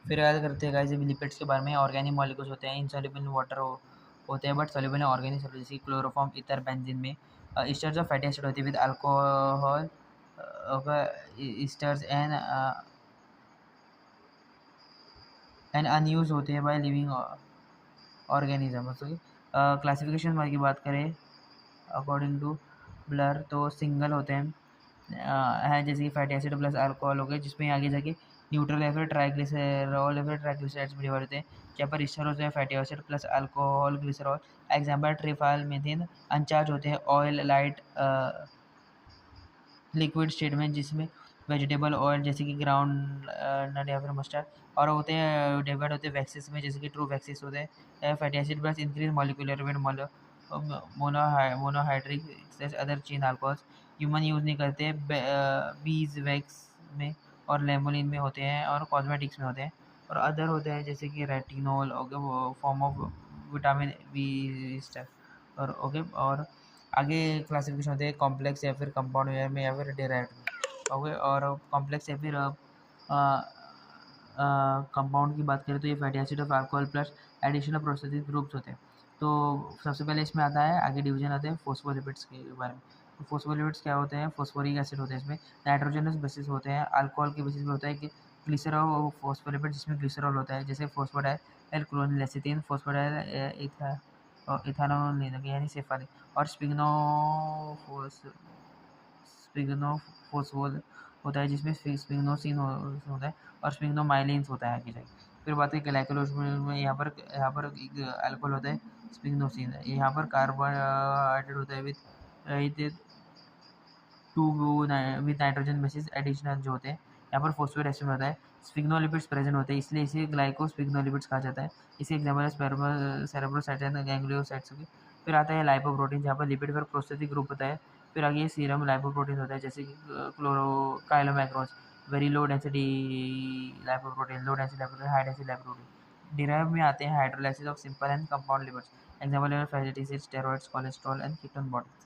फिर याद करते हैं गाइस लिपिड्स के बारे में। ऑर्गेनिक मॉलिक्यूल्स होते हैं, इनसॉल्युबल इन वाटर होते हैं but soluble in organic solution, जैसे क्लोरोफॉर्म, ईथर, बेंजीन में। ईस्टर्स ऑफ फैटी एसिड होती है with alcohol, esters and unused होते हैं बाय लिविंग ऑर्गेनिज्म। क्लासिफिकेशन की बात करें अकॉर्डिंग टू ब्लर, तो सिंगल होते हैं है जैसे कि फैटी एसिड प्लस अल्कोहल हो गए, जिसमें आगे जाके न्यूट्रल या फिर ट्राइग्लिसरॉल या फिर ट्राइग्लिसराइड्स भी डिवाइड होते हैं। जहाँ पर ईस्टर होते हैं fatty acid plus alcohol glycerol. Example ट्रिफाइल मीथेन। अनचार्ज होते हैं ऑयल लाइट लिक्विड स्टेट में, जिसमें वेजिटेबल ऑयल जैसे कि ग्राउंड नट या फिर मस्टर्ड। और होते हैं डिवाइड होते हैं वैक्सीज में, जैसे कि ट्रू वैक्सीज होते हैं fatty acid plus increase molecular weight monohydric other chain alcohols. Human use नहीं करते, बीज वैक्स में और लेमोलिन में होते हैं और कॉस्मेटिक्स में होते हैं। और अदर होते हैं जैसे कि retinol form of vitamin B और ओके। और आगे क्लासिफिकेशन होते हैं कॉम्प्लेक्स या फिर कंपाउंड वेयर में या फिर डेराइव्ड में। ओके। और कॉम्प्लेक्स या फिर कंपाउंड की बात करें तो ये fatty acid of alcohol plus additional processing groups होते हैं। तो सबसे पहले इसमें आता है, आगे डिवीजन आते हैं फोस्फोलिपिड्स के बारे में। तो फोस्फोलिपिड्स क्या होते हैं? फोस्फोरिक एसिड होते हैं, इसमें नाइट्रोजनस बेसिस होते हैं। अल्कोहल के बेसिस पे होता है कि ग्लिसरॉल फोस्फोलिपिड, जिसमें ग्लिसरॉल होता है, जैसे फोस्फोडाइल क्लोरोनिलेसिथिन, फोस्फोडाइल इथानोल यानी सेफालिन। और स्पिग्नोफोस्फोल होता है, जिसमें स्पिग्नोसिन होता है और स्पिग्नोमाइलिन्स होता है आगे जाके। फिर बात है ग्लाइकोलोज में, यहाँ पर अल्कोहल होता है स्पिग्नोसिन। यहाँ पर कार्बोहाइड्रेट होता है with two with nitrogen bases additional जो होते हैं। यहाँ पर फॉस्फेट एसिड होता है, स्पिग्नोलिपिड्स प्रेजेंट होते हैं, इसलिए इसे ग्लाइकोस्पिग्नोलिपिड्स कहा जाता है। इसे एग्जाम्पल सेरेब्रोसाइट्स एंड गैंग्लियोसाइट्स होगी। फिर आता है लाइपोप्रोटीन, जहाँ पर लिपिड पर प्रोसेसिंग ग्रुप होता है। फिर आगे सीरम लाइपोप्रोटीन होता है, जैसे कि chylomicrons, very low density lipoprotein, low density lipoprotein, high density lipoprotein. Derive में आते हैं hydrolysis of simple and compound lipids, example fatty acids, steroids, cholesterol and ketone bodies.